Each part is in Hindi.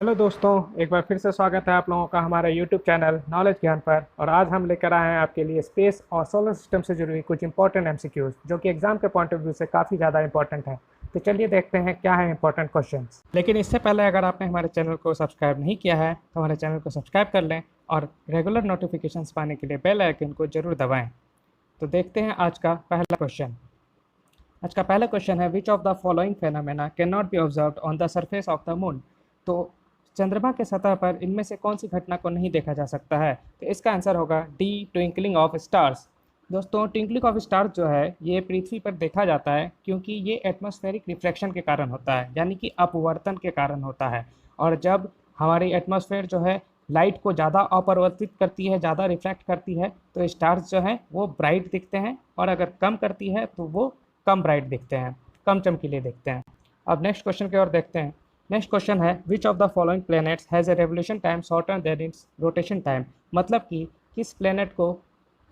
हेलो दोस्तों, एक बार फिर से स्वागत है आप लोगों का हमारे यूट्यूब चैनल नॉलेज ज्ञान पर। और आज हम लेकर आए हैं आपके लिए स्पेस और सोलर सिस्टम से जुड़ी हुई कुछ इंपॉर्टेंट एमसीक्यूज जो कि एग्जाम के पॉइंट ऑफ व्यू से काफ़ी ज़्यादा इंपॉर्टेंट है। तो चलिए देखते हैं क्या है इंपॉर्टेंट क्वेश्चंस। लेकिन इससे पहले अगर आपने हमारे चैनल को सब्सक्राइब नहीं किया है तो हमारे चैनल को सब्सक्राइब कर लें और रेगुलर नोटिफिकेशंस पाने के लिए बेल आइकन को जरूर दबाएँ। तो देखते हैं आज का पहला क्वेश्चन। आज का पहला क्वेश्चन है, which of the following phenomena can not be observed on the surface of the moon. तो चंद्रमा के सतह पर इनमें से कौन सी घटना को नहीं देखा जा सकता है? तो इसका आंसर होगा डी, ट्विंकलिंग ऑफ स्टार्स। दोस्तों, ट्विंकलिंग ऑफ स्टार्स जो है ये पृथ्वी पर देखा जाता है क्योंकि ये एटमॉस्फेरिक रिफ्लेक्शन के कारण होता है, यानी कि अपवर्तन के कारण होता है। और जब हमारी एटमॉस्फेयर जो है लाइट को ज़्यादा अपवर्तित करती है, ज़्यादा रिफ्लेक्ट करती है, तो स्टार्स जो हैं वो ब्राइट दिखते हैं, और अगर कम करती है तो वो कम ब्राइट दिखते हैं, कम चमकीले दिखते हैं। अब नेक्स्ट क्वेश्चन की ओर देखते हैं। नेक्स्ट क्वेश्चन है, which of the following planets has a revolution time shorter than it's rotation time. मतलब कि किस प्लैनेट को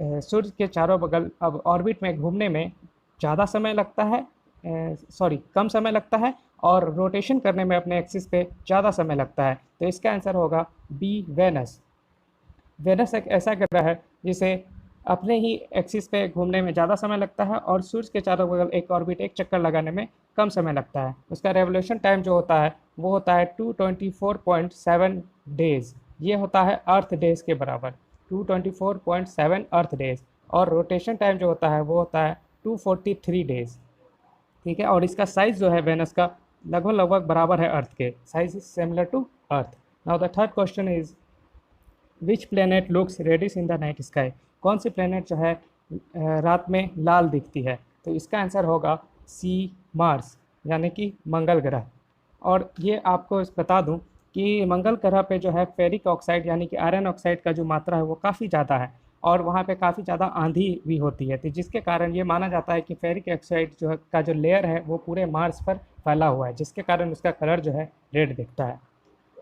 सूर्य के चारों बगल अब ऑर्बिट में घूमने में ज़्यादा समय लगता है, कम समय लगता है, और रोटेशन करने में अपने एक्सिस पे ज़्यादा समय लगता है। तो इसका आंसर होगा बी, वेनस। वेनस एक ऐसा ग्रह है जिसे अपने ही एक्सिस पे घूमने में ज़्यादा समय लगता है और सूर्य के चारों बगल एक ऑर्बिट, एक चक्कर लगाने में कम समय लगता है। उसका रेवोल्यूशन टाइम जो होता है वो होता है 224.7 डेज़। ये होता है अर्थ डेज़ के बराबर, 224.7 अर्थ डेज़। और रोटेशन टाइम जो होता है वो होता है 243 डेज़। ठीक है, और इसका साइज़ जो है वेनस का लगभग लगभग बराबर है अर्थ के, size is similar to earth. Now the third question is, which planet looks reddish in the night sky. कौन सी प्लेनेट जो है रात में लाल दिखती है? तो इसका आंसर होगा सी, मार्स, यानी कि मंगल ग्रह। और ये आपको बता दूं कि मंगल ग्रह पे जो है फेरिक ऑक्साइड यानी कि आयरन ऑक्साइड का जो मात्रा है वो काफ़ी ज़्यादा है, और वहाँ पे काफ़ी ज़्यादा आंधी भी होती है, तो जिसके कारण ये माना जाता है कि फेरिक ऑक्साइड जो है का जो लेयर है वो पूरे मार्स पर फैला हुआ है, जिसके कारण उसका कलर जो है रेड दिखता है।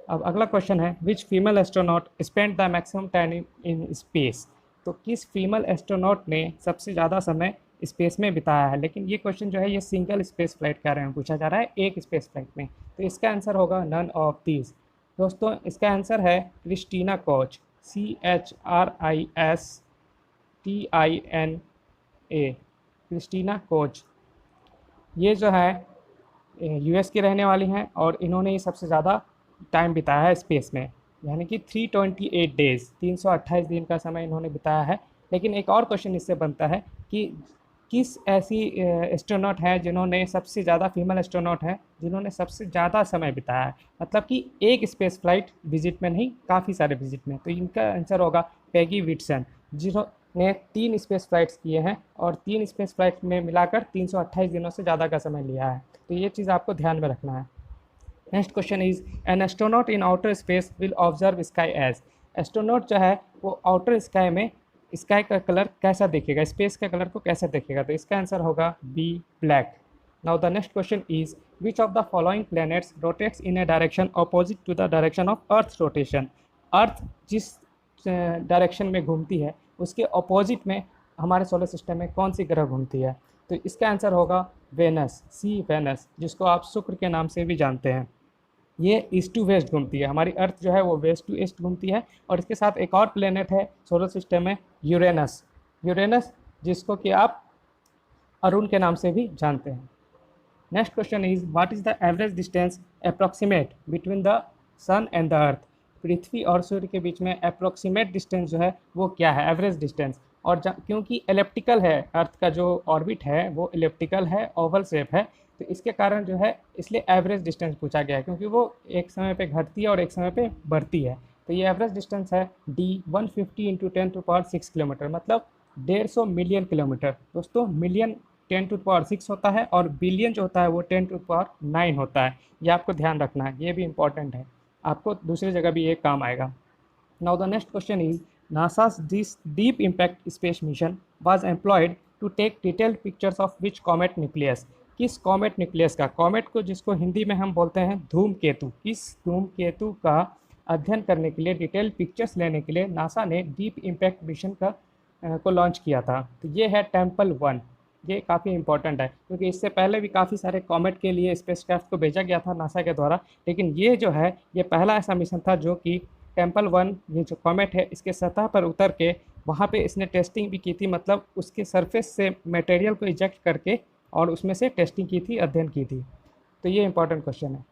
अब अगला क्वेश्चन है, which female astronaut spend the maximum time in space. तो किस फीमेल एस्ट्रोनॉट ने सबसे ज़्यादा समय स्पेस में बिताया है? लेकिन ये क्वेश्चन जो है ये सिंगल स्पेस फ्लाइट के बारे में पूछा जा रहा है, एक स्पेस फ्लाइट में। तो इसका आंसर होगा नन ऑफ दीज। दोस्तों, इसका आंसर है Christina Koch, CHRISTINA, Christina Koch. ये जो है यूएस की रहने वाली हैं और इन्होंने ही सबसे ज़्यादा टाइम बिताया है स्पेस में, यानी कि 328 डेज़, 328 दिन का समय इन्होंने बिताया है। लेकिन एक और क्वेश्चन इससे बनता है कि किस ऐसी एस्ट्रोनॉट है जिन्होंने सबसे ज़्यादा, फीमेल एस्ट्रोनॉट है जिन्होंने सबसे ज़्यादा समय बिताया है, मतलब कि एक स्पेस फ्लाइट विजिट में नहीं, काफ़ी सारे विजिट में। तो इनका आंसर होगा पैगी विटसन, जिन्होंने 3 स्पेस फ्लाइट्स किए हैं और 3 स्पेस फ्लाइट में मिलाकर 328 दिनों से ज़्यादा का समय लिया है। तो ये चीज़ आपको ध्यान में रखना है। Next question is, an astronaut in outer space will observe sky as. Astronaut जो है वो आउटर स्काई में स्काई का कलर कैसा देखेगा, स्पेस का कलर को कैसे देखेगा? तो इसका आंसर होगा B, black. Now the next question is, which of the following planets rotates in a direction opposite to the direction of Earth rotation. Earth जिस डायरेक्शन में घूमती है उसके अपोजिट में हमारे सोलर सिस्टम में कौन सी ग्रह घूमती है? तो इसका आंसर होगा वेनस, सी, वेनस, जिसको आप शुक्र के नाम से भी जानते हैं। ये ईस्ट टू वेस्ट घूमती है, हमारी अर्थ जो है वो वेस्ट टू ईस्ट घूमती है। और इसके साथ एक और प्लेनेट है सोलर सिस्टम में, यूरेनस। यूरेनस जिसको कि आप अरुण के नाम से भी जानते हैं। Next question is, what is the average distance approximate between the sun and the Earth. पृथ्वी और सूर्य के बीच में अप्रॉक्सीमेट डिस्टेंस जो है वो क्या है, एवरेज डिस्टेंस? और क्योंकि इलेप्टिकल है, अर्थ का जो ऑर्बिट है वो इलेप्टिकल है, ओवल शेप है, तो इसके कारण जो है इसलिए एवरेज डिस्टेंस पूछा गया है, क्योंकि वो एक समय पे घटती है और एक समय पे बढ़ती है। तो ये एवरेज डिस्टेंस है डी, 150 इंटू 10⁶ किलोमीटर, मतलब 150 मिलियन किलोमीटर। दोस्तों, मिलियन 10⁶ होता है और बिलियन जो होता है वो 10⁹ होता है। ये आपको ध्यान रखना है, ये भी इंपॉर्टेंट है, आपको दूसरी जगह भी ये काम आएगा। Now the next question is, NASA's this deep impact space mission was employed to take detailed pictures of which comet nucleus। किस कॉमेट न्यूक्लियस का, कॉमेट को जिसको हिंदी में हम बोलते हैं धूमकेतु, किस धूमकेतु का अध्ययन करने के लिए, डिटेल पिक्चर्स लेने के लिए नासा ने डीप इम्पैक्ट मिशन का को लॉन्च किया था? तो ये है टेम्पल 1। ये काफ़ी इंपॉर्टेंट है क्योंकि इससे पहले भी काफ़ी सारे कॉमेट के लिए स्पेसक्राफ्ट को भेजा गया था नासा के द्वारा, लेकिन ये जो है ये पहला ऐसा मिशन था जो कि टेम्पल 1 ये जो कॉमेट है इसके सतह पर उतर के वहाँ पे इसने टेस्टिंग भी की थी, मतलब उसके सरफेस से मटेरियल को इजेक्ट करके और उसमें से टेस्टिंग की थी, अध्ययन की थी। तो ये इंपॉर्टेंट क्वेश्चन है।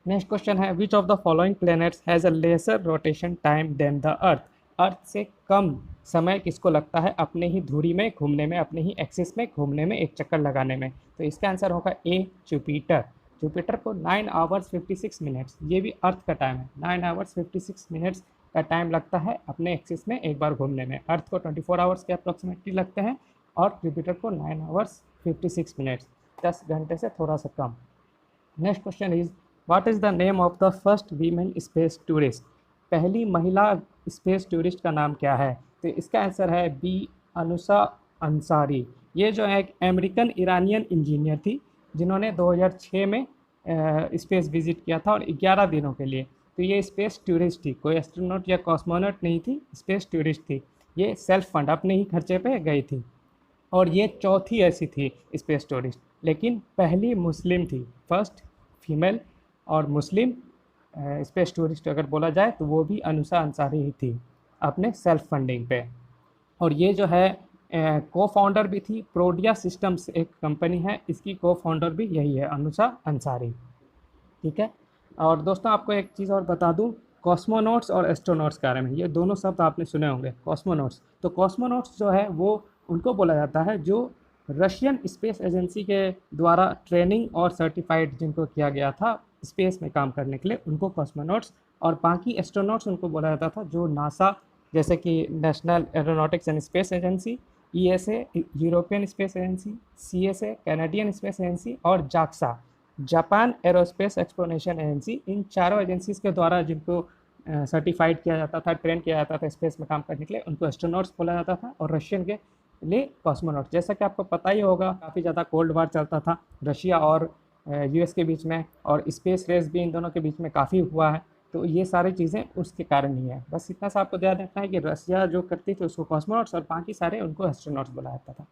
नेक्स्ट क्वेश्चन है which of the following planets has a lesser rotation time than the earth. Earth से कम समय किसको लगता है अपने ही धुरी में घूमने में, अपने ही एक्सिस में घूमने में, एक चक्कर लगाने में। तो इसका आंसर होगा ए जुपिटर। जुपिटर को 9 आवर्स 56 मिनट्स, ये भी अर्थ का टाइम है, 9 आवर्स 56 मिनट्स का टाइम लगता है अपने एक्सिस में एक बार घूमने में। अर्थ को 24 आवर्स के अप्रॉक्सीमेटली लगते हैं और जुपिटर को 9 आवर्स 56 मिनट्स, 10 घंटे से थोड़ा सा कम। Next question is what is the name of the first women space tourist. पहली महिला स्पेस टूरिस्ट का नाम क्या है? तो इसका आंसर है बी अनुषा अंसारी। ये जो है एक अमेरिकन ईरानियन इंजीनियर थी जिन्होंने 2006 में स्पेस विजिट किया था और 11 दिनों के लिए। तो ये स्पेस टूरिस्ट थी, कोई एस्ट्रोनॉट या कॉस्मोनॉट नहीं थी, स्पेस टूरिस्ट थी। ये सेल्फ फंड अपने ही खर्चे पे गई थी और ये चौथी ऐसी थी स्पेस टूरिस्ट, लेकिन पहली मुस्लिम थी, फर्स्ट फीमेल और मुस्लिम स्पेस टूरिस्ट अगर बोला जाए तो वो भी अनुषा अंसारी ही थी अपने सेल्फ फंडिंग पे। और ये जो है को फाउंडर भी थी, प्रोडिया सिस्टम्स एक कंपनी है, इसकी को फाउंडर भी यही है अनुषा अंसारी। ठीक है। और दोस्तों आपको एक चीज़ और बता दूं कॉस्मोनॉट्स और एस्ट्रोनॉट्स के बारे में, ये दोनों शब्द आपने सुने होंगे। कॉस्मोनॉट्स, तो कॉस्मोनॉट्स जो है वो उनको बोला जाता है जो रशियन स्पेस एजेंसी के द्वारा ट्रेनिंग और सर्टिफाइड जिनको किया गया था स्पेस में काम करने के लिए, उनको कॉस्मोनॉट्स। और बाकी एस्ट्रोनॉट्स उनको बोला जाता था जो नासा जैसे कि National Aeronautics and Space Agency, ESA European Space Agency, CSA Canadian Space Agency और JAXA Japan Aerospace Exploration Agency, इन चारों एजेंसीज के द्वारा जिनको सर्टिफाइड किया जाता था, ट्रेन किया जाता था स्पेस में काम करने के लिए, उनको एस्ट्रोनॉट्स बोला जाता था और रशियन के लिए कॉस्मोनॉट। जैसा कि आपको पता ही होगा काफ़ी ज़्यादा कोल्ड वार चलता था रशिया और यूएस के बीच में, और स्पेस रेस भी इन दोनों के बीच में काफ़ी हुआ है। तो ये सारी चीज़ें उसके कारण ही है। बस इतना सा आपको ध्यान रखना है कि रशिया जो करती थी उसको कॉस्मोनॉट्स और बाकी सारे उनको एस्ट्रोनॉट्स बोला जाता था।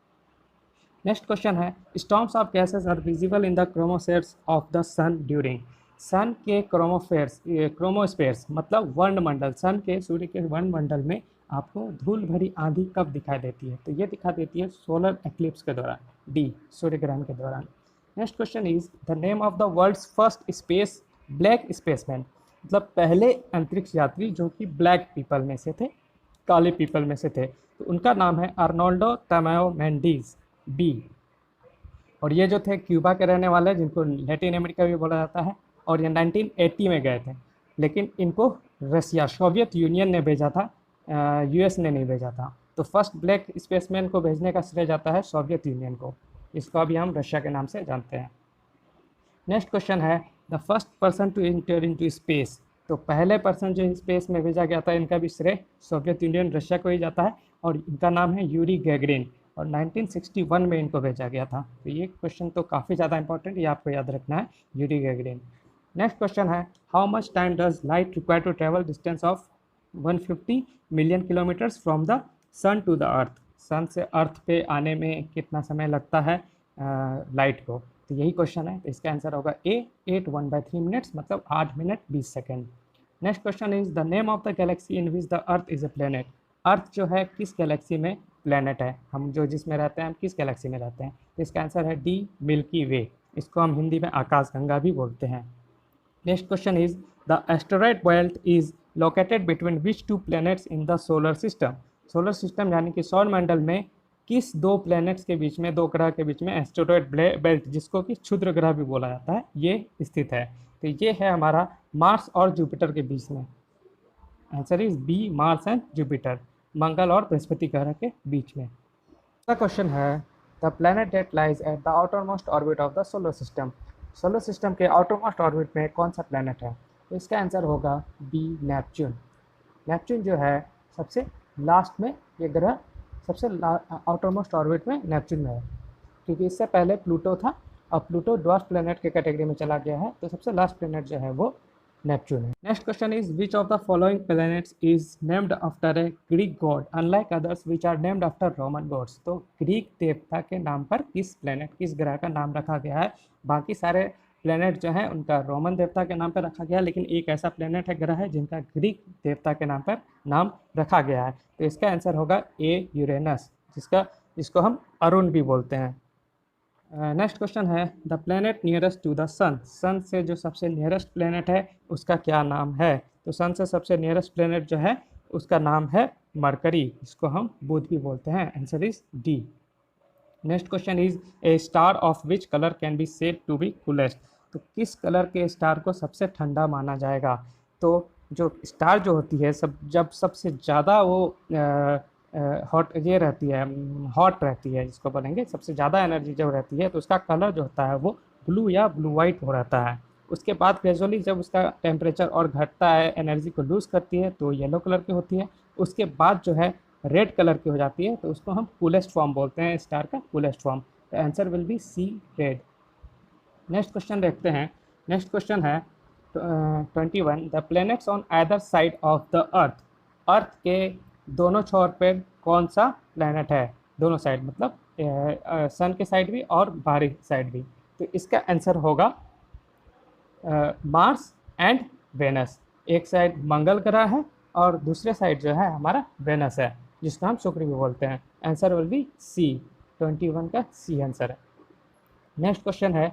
नेक्स्ट क्वेश्चन है storms of gases are visible in the chromospheres of the sun during. Sun के क्रोमोस्फेयर्स मतलब वर्णमंडल, सन के सूर्य के वर्णमंडल में आपको धूल भरी आंधी कब दिखाई देती है? तो ये दिखाई देती है सोलर एक्लिप्स के दौरान, डी सूर्य ग्रहण के दौरान। Next question is the name of the world's first space black spaceman, मतलब पहले अंतरिक्ष यात्री जो कि ब्लैक पीपल में से थे, काले पीपल में से थे, तो उनका नाम है अर्नोल्डो तमायो मेंडिज, बी। और ये जो थे क्यूबा के रहने वाले जिनको लैटिन अमेरिका भी बोला जाता है, और ये 1980 में गए थे, लेकिन इनको रसिया सोवियत यूनियन ने भेजा था, यूएस ने नहीं भेजा था। तो फर्स्ट ब्लैक स्पेसमैन को भेजने का श्रेय जाता है सोवियत यूनियन को, इसको अभी हम रशिया के नाम से जानते हैं। नेक्स्ट क्वेश्चन है the first person to enter into space, तो पहले पर्सन जो स्पेस में भेजा गया था इनका भी श्रेय सोवियत यूनियन रशिया को ही जाता है, और इनका नाम है यूरी गैगरिन, और 1961 में इनको भेजा गया था। तो ये क्वेश्चन तो काफ़ी ज़्यादा इंपॉर्टेंट, ये आपको याद रखना है, यूरी गैगरिन। नेक्स्ट क्वेश्चन है how much time does light require to travel distance of 150 million kilometres from the sun to the Earth. Sun से अर्थ पे आने में कितना समय लगता है लाइट को? तो यही क्वेश्चन है, तो इसका आंसर होगा ए 8 मिनट्स, मतलब 8 minute 20 second. Next question is the name of the galaxy in which the earth is a planet. Earth जो है किस गैलेक्सी में प्लेनेट है, हम जो जिसमें रहते हैं, हम किस गैलेक्सी में रहते हैं? तो इसका आंसर है डी मिल्की वे, इसको हम हिंदी में आकाशगंगा भी बोलते हैं। Next question is the asteroid belt is located between which 2 planets in the solar system. Solar system यानी कि सौर मंडल में किस 2 प्लैनेट्स के बीच में, 2 ग्रह के बीच में एस्टेरॉयड बेल्ट, जिसको कि क्षुद्र ग्रह भी बोला जाता है, ये स्थित है? तो ये है हमारा मार्स और जुपिटर के बीच में। Answer is B Mars and Jupiter, Mangal और बृहस्पति ग्रह के बीच में। अगला क्वेश्चन है the planet that lies at the outermost orbit of the solar system. Solar system के आउटरमोस्ट ऑर्बिट में कौन सा प्लैनेट है? तो इसका आंसर होगा बी नेपच्यून। नेपच्यून जो है सबसे लास्ट में, ये ग्रह सबसे आउटरमोस्ट ऑर्बिट में नेपच्यून में है, क्योंकि इससे पहले प्लूटो था, अब प्लूटो ड्वार्फ प्लैनेट के कैटेगरी में चला गया है। तो सबसे लास्ट प्लैनेट जो है वो नेपच्यून है। Next question is which of the following planets is named after a Greek god unlike others which are named after Roman gods. तो ग्रीक देवता के नाम पर किस प्लैनेट, किस ग्रह का नाम रखा गया है? बाकी सारे प्लैनेट जो है उनका रोमन देवता के नाम पर रखा गया है, लेकिन एक ऐसा प्लैनेट है, ग्रह है, जिनका ग्रीक देवता के नाम पर नाम रखा गया है। तो इसका आंसर होगा ए यूरेनस, जिसको हम अरुण भी बोलते हैं। नेक्स्ट क्वेश्चन है the planet nearest to the sun. Sun से जो सबसे नियरेस्ट प्लैनेट है उसका क्या नाम है? तो सन से सबसे नियरेस्ट प्लैनेट जो है उसका नाम है मरकरी, जिसको हम बुध भी बोलते हैं। Answer is D. Next question is a star of which colour can be said to be coolest. तो किस कलर के स्टार को सबसे ठंडा माना जाएगा? तो जो स्टार जो होती है जब सबसे ज़्यादा वो हॉट ये रहती है, हॉट रहती है, जिसको बोलेंगे सबसे ज़्यादा एनर्जी जब रहती है, तो उसका कलर जो होता है वो ब्लू या ब्लू वाइट हो रहता है। उसके बाद ग्रेजुअली जब उसका टेम्परेचर और घटता है, एनर्जी को लूज़ करती है, तो येलो कलर की होती है। उसके बाद जो है रेड कलर की हो जाती है, तो उसको हम कूलेस्ट फॉर्म बोलते हैं, स्टार का कूलेस्ट फॉर्म। तो answer will be C, red. Next question देखते हैं। नेक्स्ट क्वेश्चन है 21 the planets on either side of the earth. Earth के दोनों छोर पर कौन सा प्लैनेट है? दोनों साइड मतलब सन के साइड भी और बाहरी साइड भी। तो इसका आंसर होगा मार्स एंड वेनस। एक साइड मंगल ग्रह है और दूसरे साइड जो है हमारा वेनस है, जिसको हम शुक्र भी बोलते हैं। आंसर विल बी सी, 21 का सी आंसर है। नेक्स्ट क्वेश्चन है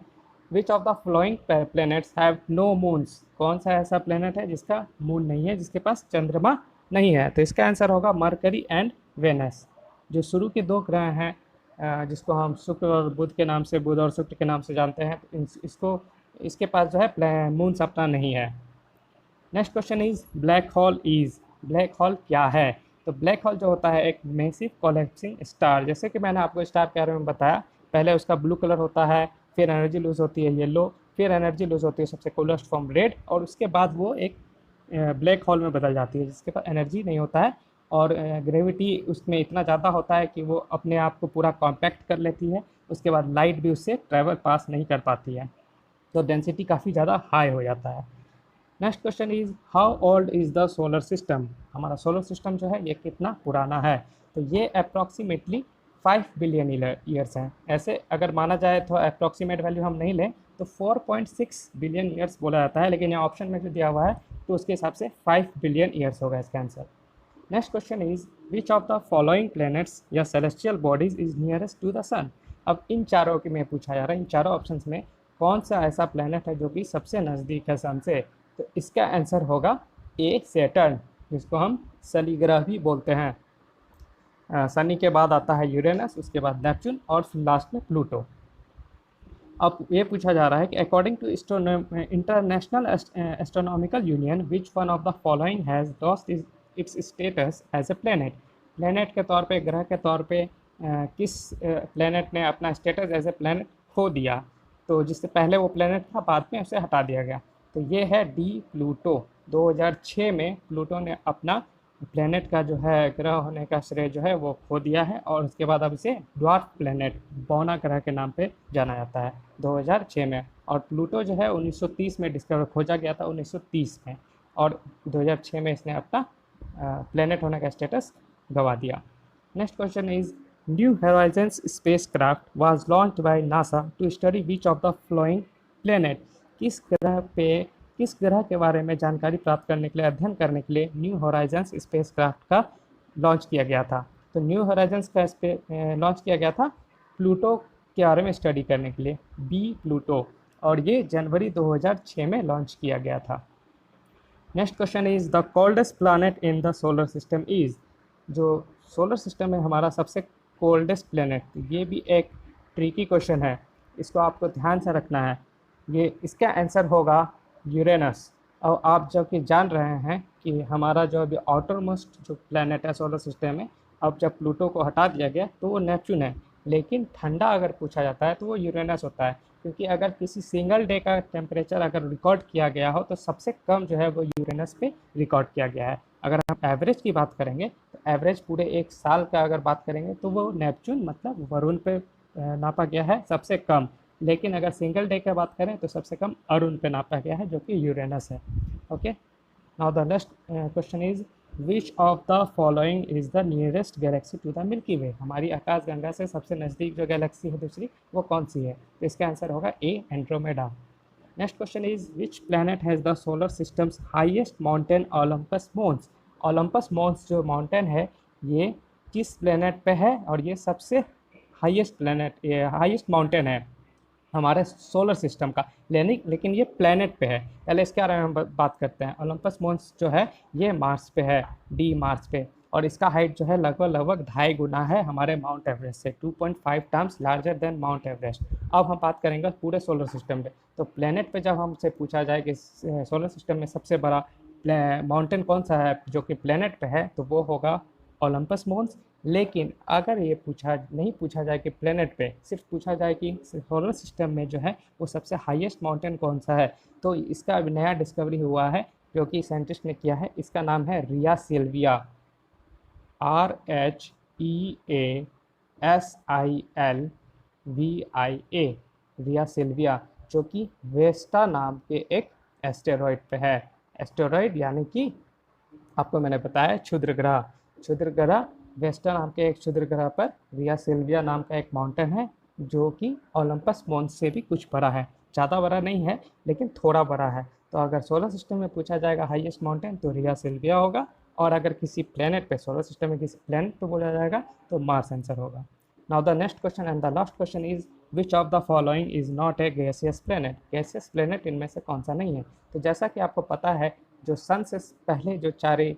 which of the following planets have no moons. कौन सा ऐसा प्लैनेट है जिसका मून नहीं है, जिसके पास चंद्रमा नहीं है? तो इसका आंसर होगा मरकरी एंड वेनस। जो शुरू के दो ग्रह हैं जिसको हम शुक्र और बुध के नाम से, बुध और शुक्र के नाम से जानते हैं, तो इसके पास जो है मून्स अपना नहीं है। Next question is black hole is. Black hole क्या है? तो ब्लैक होल जो होता है एक मैसिव कोलैप्सिंग स्टार। जैसे कि मैंने आपको स्टार के बारे में बताया, पहले उसका ब्लू कलर होता है, फिर एनर्जी लूज होती है येलो, फिर एनर्जी लूज होती है सबसे कूलेस्ट फॉर्म रेड, और उसके बाद वो एक ब्लैक होल में बदल जाती है, जिसके पास एनर्जी नहीं होता है और ग्रेविटी उसमें इतना ज़्यादा होता है कि वो अपने आप को पूरा कॉम्पैक्ट कर लेती है। उसके बाद लाइट भी उससे ट्रैवल पास नहीं कर पाती है, तो डेंसिटी काफ़ी ज़्यादा हाई हो जाता है। Next question is how old is the solar system. हमारा सोलर सिस्टम जो है ये कितना पुराना है? तो ये अप्रॉक्सीमेटली 5 बिलियन ईयर्स हैं। ऐसे अगर माना जाए तो अप्रॉक्सीमेट वैल्यू हम नहीं लें तो 4.6 बिलियन ईयर्स बोला जाता है, लेकिन यहाँ ऑप्शन में जो दिया हुआ है तो उसके हिसाब से 5 बिलियन ईयर्स होगा इसका answer. Next question is which of the following planets या celestial bodies is nearest to the sun. अब इन चारों के में पूछा जा रहा है, इन चारों ऑप्शंस में कौन सा ऐसा प्लैनेट है जो कि सबसे नज़दीक है सन से? तो इसका आंसर होगा ए सैटर्न, जिसको हम शनि ग्रह भी बोलते हैं। शनि के बाद आता है यूरेनस, उसके बाद नेपच्यून और फिर लास्ट में प्लूटो। अब ये पूछा जा रहा है कि according to International Astronomical Union which one of the following has lost its status as a planet. Planet के तौर पे, ग्रह के तौर पे किस प्लैनेट ने अपना स्टेटस एज ए प्लैनेट खो दिया? तो जिससे पहले वो प्लैनेट था, बाद में उसे हटा दिया गया। तो ये है डी, प्लूटो। 2006 में प्लूटो ने अपना प्लैनेट का जो है ग्रह होने का श्रेय जो है वो खो दिया है, और उसके बाद अब इसे ड्वार्फ प्लैनेट, बौना ग्रह के नाम पे जाना जाता है 2006 में। और प्लूटो जो है 1930 में डिस्कवर खोजा गया था, 1930 में, और 2006 में इसने अपना प्लैनेट होने का स्टेटस गंवा दिया। Next question is New Horizons spacecraft was launched by NASA to study which of the following planet. किस ग्रह के बारे में जानकारी प्राप्त करने के लिए, अध्ययन करने के लिए न्यू होराइजन्स स्पेसक्राफ्ट का लॉन्च किया गया था? तो न्यू होराइजन्स का लॉन्च किया गया था प्लूटो के बारे में स्टडी करने के लिए, बी प्लूटो, और ये जनवरी 2006 में लॉन्च किया गया था। Next question is the coldest planet in the solar system is. जो सोलर सिस्टम में हमारा सबसे कोल्डेस्ट प्लैनेट, ये भी एक ट्रिकी क्वेश्चन है, इसको आपको ध्यान से रखना है। ये इसका आंसर होगा यूरेनस। और आप जब कि जान रहे हैं कि हमारा जो अभी आउटर मोस्ट जो प्लैनेट है सोलर सिस्टम में, अब जब प्लूटो को हटा दिया गया तो वो नेपच्यून है, लेकिन ठंडा अगर पूछा जाता है तो वो यूरेनस होता है। क्योंकि अगर किसी सिंगल डे का टेम्परेचर अगर रिकॉर्ड किया गया हो तो सबसे कम जो है वो यूरेनस पे रिकॉर्ड किया गया है। अगर हम एवरेज की बात करेंगे तो एवरेज पूरे एक साल का अगर बात करेंगे तो वो नेपच्यून मतलब वरुण पे नापा गया है सबसे कम। लेकिन अगर सिंगल डे की बात करें तो सबसे कम अरुण पे नापा गया है, जो कि यूरेनस है। Okay, now the next question is which of the following is the nearest galaxy to the Milky Way. हमारी आकाशगंगा से सबसे नज़दीक जो गैलेक्सी है दूसरी, वो कौन सी है? तो इसका आंसर होगा A, Andromeda. Next question is which planet has the solar system's highest mountain Olympus Mons. Olympus Mons जो माउंटेन है ये किस प्लैनेट पे है, और ये सबसे हाईएस्ट प्लैनेट, ये हाईएस्ट माउंटेन है हमारे सोलर सिस्टम का, लेकिन ये प्लैनेट पे है। पहले इसके बारे में हम बात करते हैं। ओलंपस मोन्स जो है ये मार्स पे है, डी मार्स पे, और इसका हाइट जो है लगभग 2.5 गुना है हमारे माउंट एवरेस्ट से, 2.5 times larger than mount Everest. अब हम बात करेंगे पूरे सोलर सिस्टम पे। तो प्लैनेट पे जब हमसे पूछा जाए कि सोलर सिस्टम में सबसे बड़ा माउंटेन कौन सा है जो कि प्लैनेट पे है, तो वो होगा ओलंपस मोन्स। लेकिन अगर ये नहीं पूछा जाए कि प्लेनेट पे, सिर्फ पूछा जाए कि सोलर सिस्टम में जो है वो सबसे हाईएस्ट माउंटेन कौन सा है, तो इसका अभी नया डिस्कवरी हुआ है जो कि साइंटिस्ट ने किया है। इसका नाम है रिया सिल्विया, RHEASILVIA, रिया सिल्विया, जो कि वेस्टा नाम के एक एस्टेरॉयड पे है। एस्टेरॉयड यानी कि आपको मैंने बताया क्षुद्र ग्रह, क्षुद्र ग्रह वेस्टा नाम के एक क्षुद्र ग्रह पर रिया सिल्विया नाम का एक माउंटेन है जो कि ओलंपस मोन्स से भी कुछ बड़ा है। ज़्यादा बड़ा नहीं है लेकिन थोड़ा बड़ा है। तो अगर सोलर सिस्टम में पूछा जाएगा हाईएस्ट माउंटेन तो रिया सिल्विया होगा, और अगर किसी प्लेनेट पे, सोलर सिस्टम में किसी प्लेनेट पे बोला जाएगा तो मार्स आंसर होगा। Now the next question and the last question is which of the following is not a gaseous planet. Gaseous planet इनमें से कौन सा नहीं है? तो जैसा कि आपको पता है, जो सन से पहले जो चारों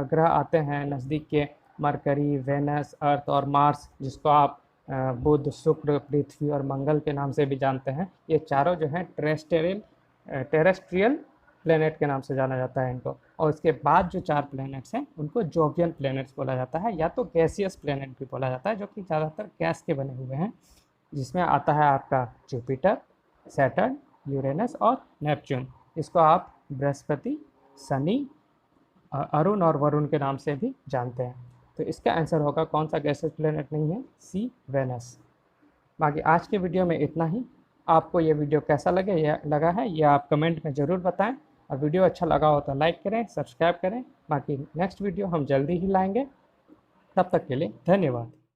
ग्रह आते हैं नज़दीक के, मरकरी, वेनस, अर्थ और मार्स, जिसको आप बुध, शुक्र, पृथ्वी और मंगल के नाम से भी जानते हैं, ये चारों जो हैं टेरेस्ट्रियल प्लेनेट के नाम से जाना जाता है इनको। और इसके बाद जो 4 प्लैनेट्स हैं उनको जोवियन प्लैनेट्स बोला जाता है, या तो गैसियस प्लैनेट भी बोला जाता है, जो कि ज़्यादातर गैस के बने हुए हैं, जिसमें आता है आपका जुपिटर, सैटर्न, यूरेनस और नेपच्यून। इसको आप बृहस्पति, शनि, अरुण और वरुण के नाम से भी जानते हैं। तो इसका आंसर होगा कौन सा गैसियस प्लैनेट नहीं है? सी, वेनस। बाकी आज के वीडियो में इतना ही। आपको ये वीडियो कैसा लगा है ये आप कमेंट में ज़रूर बताएं, और वीडियो अच्छा लगा हो तो लाइक करें, सब्सक्राइब करें। बाकी नेक्स्ट वीडियो हम जल्दी ही लाएंगे। तब तक के लिए धन्यवाद।